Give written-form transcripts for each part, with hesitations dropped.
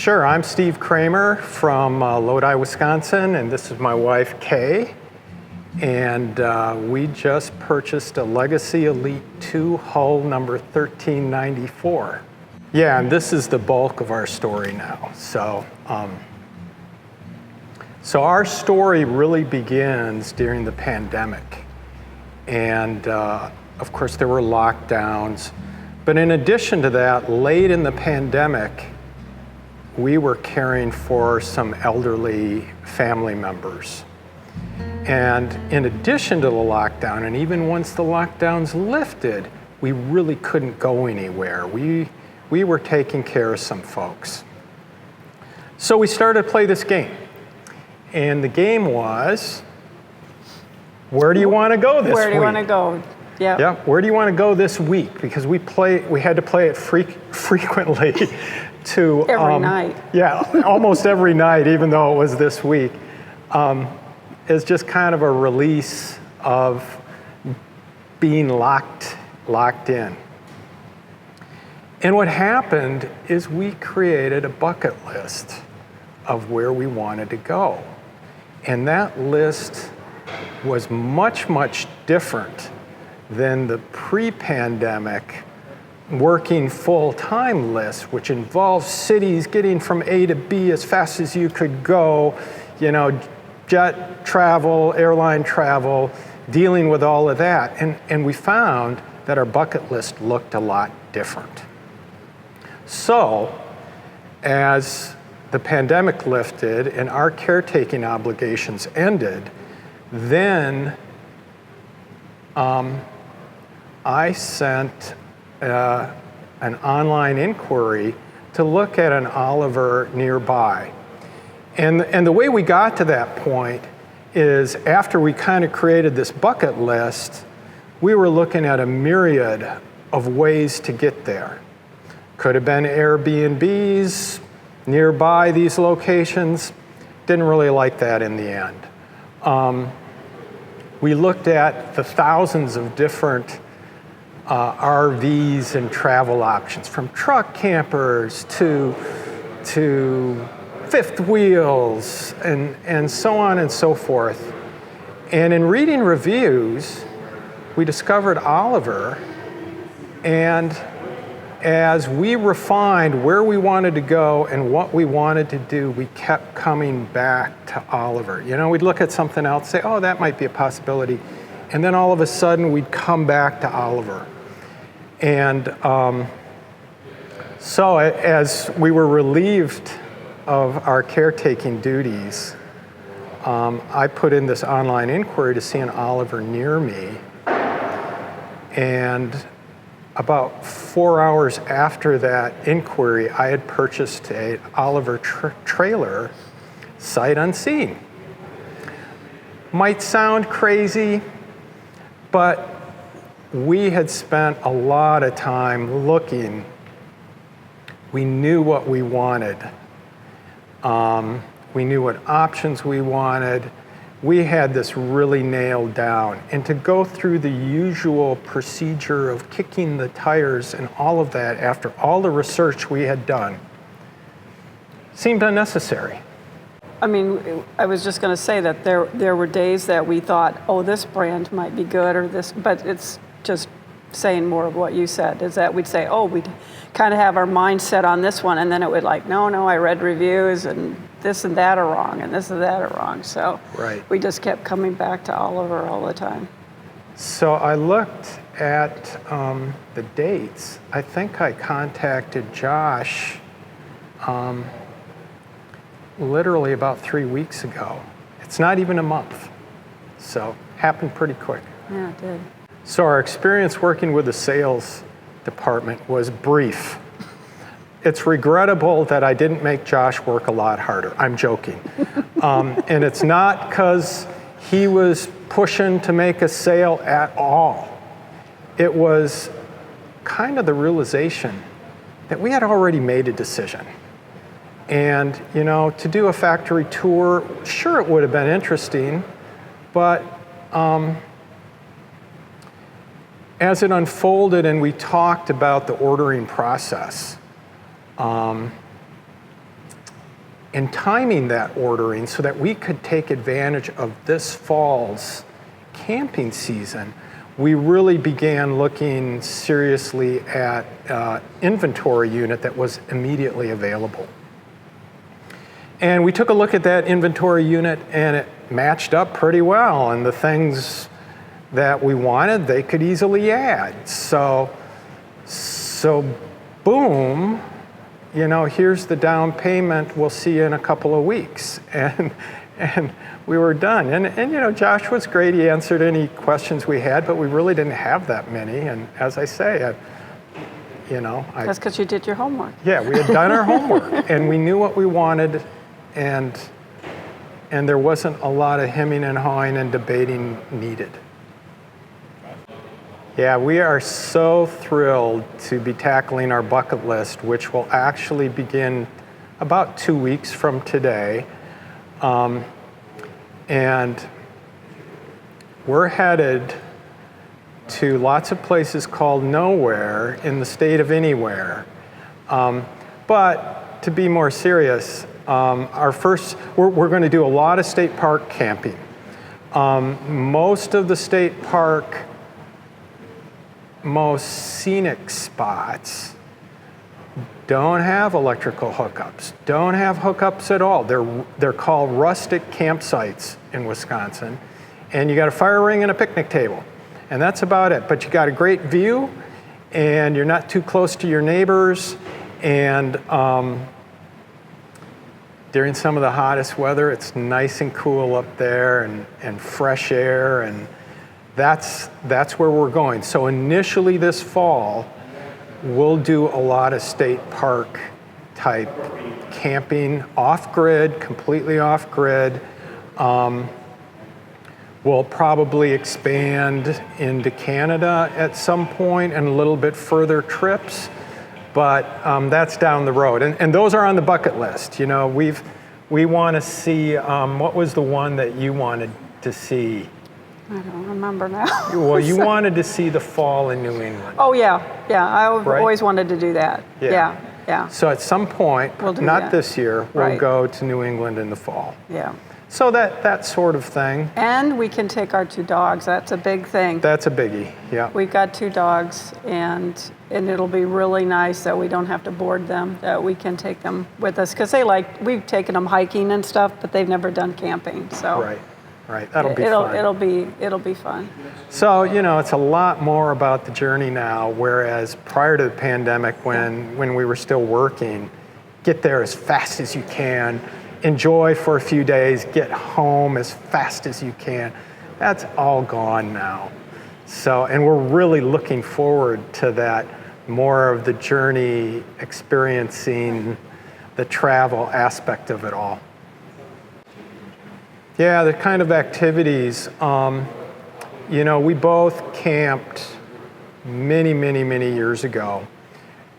Sure, I'm Steve Kramer from Lodi, Wisconsin, and this is my wife, Kay. And we just purchased a Legacy Elite 2 hull number 1394. Yeah, and this is the bulk of our story now. So our story really begins during the pandemic. And of course, there were lockdowns. But in addition to that, late in the pandemic, we were caring for some elderly family members. And in addition to the lockdown, and even once the lockdowns lifted, we really couldn't go anywhere. We were taking care of some folks. So we started to play this game. And the game was, where do you want to go this week? Where do you want to go? Yeah, where do you want to go this week? Because we had to play it frequently to every night. Yeah, almost every night, even though it was this week. It's just kind of a release of being locked in. And what happened is we created a bucket list of where we wanted to go. And that list was much, much different than the pre-pandemic working full-time list, which involves cities getting from A to B as fast as you could go, jet travel, airline travel, dealing with all of that. And we found that our bucket list looked a lot different. So, as the pandemic lifted and our caretaking obligations ended, then I sent an online inquiry to look at an Oliver nearby. And the way we got to that point is after we kind of created this bucket list, we were looking at a myriad of ways to get there. Could have been Airbnbs nearby these locations. Didn't really like that in the end. We looked at the thousands of different RVs and travel options, from truck campers to fifth wheels and so on and so forth. And in reading reviews, we discovered Oliver, and as we refined where we wanted to go and what we wanted to do, we kept coming back to Oliver. We'd look at something else, say, oh, that might be a possibility. And then all of a sudden, we'd come back to Oliver. And so as we were relieved of our caretaking duties, I put in this online inquiry to see an Oliver near me. And about 4 hours after that inquiry, I had purchased an Oliver trailer sight unseen. Might sound crazy, but we had spent a lot of time looking. We knew what we wanted. We knew what options we wanted. We had this really nailed down. And to go through the usual procedure of kicking the tires and all of that after all the research we had done seemed unnecessary. I mean, I was just going to say that there were days that we thought, oh, this brand might be good, or this, but it's just saying more of what you said, is that we'd say, oh, we'd kind of have our mind set on this one, and then it would no, I read reviews, and this and that are wrong, and this and that are wrong. So we just kept coming back to Oliver all the time. So I looked at the dates. I think I contacted Josh literally about 3 weeks ago. It's not even a month. So happened pretty quick. Yeah, it did. So our experience working with the sales department was brief. It's regrettable that I didn't make Josh work a lot harder. I'm joking. And it's not because he was pushing to make a sale at all. It was kind of the realization that we had already made a decision. And, to do a factory tour, sure, it would have been interesting, but as it unfolded and we talked about the ordering process, and timing that ordering so that we could take advantage of this fall's camping season, we really began looking seriously at inventory unit that was immediately available. And we took a look at that inventory unit, and it matched up pretty well, and the things that we wanted, they could easily add. So boom, here's the down payment, we'll see you in a couple of weeks. And we were done. And Josh was great, he answered any questions we had, but we really didn't have that many. And as I say, That's because you did your homework. Yeah, we had done our homework, and we knew what we wanted, and there wasn't a lot of hemming and hawing and debating needed. Yeah, we are so thrilled to be tackling our bucket list, which will actually begin about 2 weeks from today. And we're headed to lots of places called nowhere in the state of anywhere. But to be more serious, we're going to do a lot of state park camping. Most of the state park, most scenic spots don't have electrical hookups, don't have hookups at all. They're called rustic campsites in Wisconsin. And you got a fire ring and a picnic table. And that's about it. But you got a great view, and you're not too close to your neighbors. And during some of the hottest weather, it's nice and cool up there, and fresh air, and that's where we're going. So initially this fall, we'll do a lot of state park type camping, off-grid, completely off-grid. We'll probably expand into Canada at some point and a little bit further trips, but that's down the road. And those are on the bucket list. We want to see, what was the one that you wanted to see? I don't remember now. Well, you wanted to see the fall in New England. Oh, yeah. I've Right? always wanted to do that. Yeah. So at some point, We'll do not that. this year, we'll Right. go to New England in the fall. Yeah. So that sort of thing. And we can take our 2 dogs. That's a big thing. That's a biggie, yeah. We've got 2 dogs, and it'll be really nice that we don't have to board them, that we can take them with us. Because we've taken them hiking and stuff, but they've never done camping. So Right. That'll be fun. It'll be fun. So, it's a lot more about the journey now, whereas prior to the pandemic, when we were still working, get there as fast as you can, enjoy for a few days, get home as fast as you can. That's all gone now. So, and we're really looking forward to that, more of the journey, experiencing the travel aspect of it all. Yeah, the kind of activities, we both camped many years ago.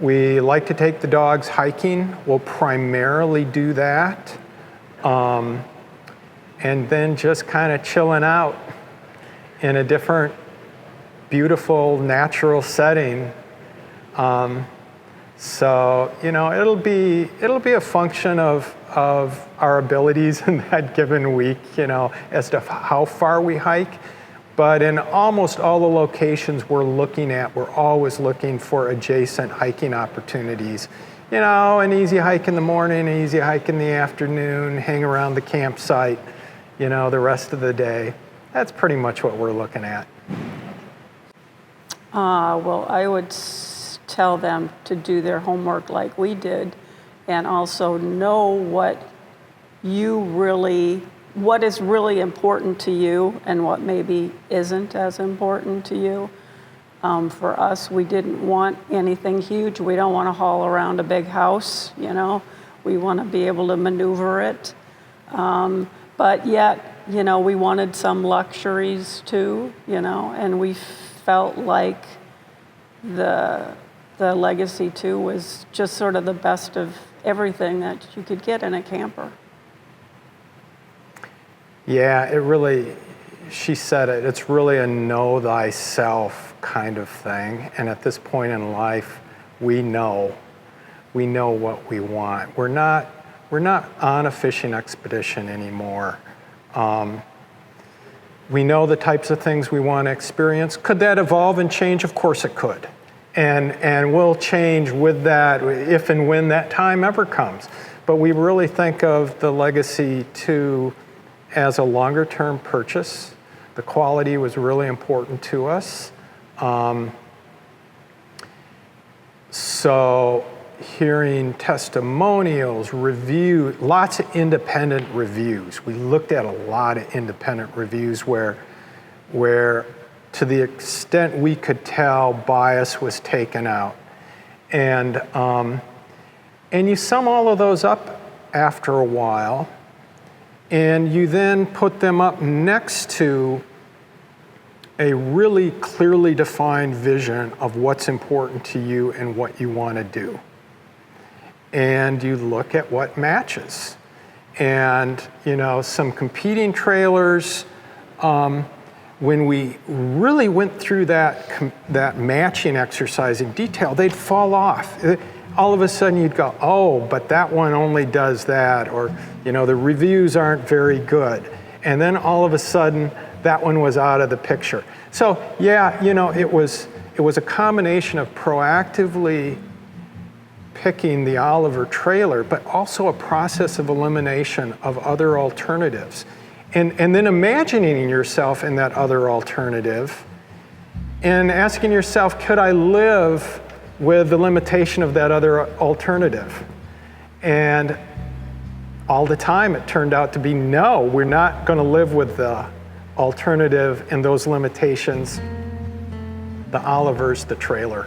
We like to take the dogs hiking. We'll primarily do that. And then just kind of chilling out in a different, beautiful, natural setting. So, it'll be a function of our abilities in that given week, as to how far we hike. But in almost all the locations we're looking at, we're always looking for adjacent hiking opportunities. An easy hike in the morning, an easy hike in the afternoon, hang around the campsite, the rest of the day. That's pretty much what we're looking at. Well, I would tell them to do their homework like we did, and also know what is really important to you and what maybe isn't as important to you. For us, we didn't want anything huge. We don't want to haul around a big house, We want to be able to maneuver it. But yet, we wanted some luxuries too, and we felt like the Legacy 2 was just sort of the best of everything that you could get in a camper. Yeah, she said it, it's really a know thyself kind of thing. And at this point in life, we know what we want. We're not on a fishing expedition anymore. We know the types of things we want to experience. Could that evolve and change? Of course it could. And we'll change with that if and when that time ever comes. But we really think of the Legacy 2 as a longer term purchase. The quality was really important to us. So hearing testimonials, lots of independent reviews. We looked at a lot of independent reviews where to the extent we could tell, bias was taken out. And you sum all of those up after a while, and you then put them up next to a really clearly defined vision of what's important to you and what you want to do. And you look at what matches. And, some competing trailers, when we really went through that matching exercise in detail, they'd fall off. All of a sudden you'd go, oh, but that one only does that, or the reviews aren't very good. And then all of a sudden that one was out of the picture. So yeah, it was a combination of proactively picking the Oliver trailer, but also a process of elimination of other alternatives. And then imagining yourself in that other alternative and asking yourself, could I live with the limitation of that other alternative? And all the time it turned out to be no, we're not going to live with the alternative and those limitations. The Oliver's the trailer.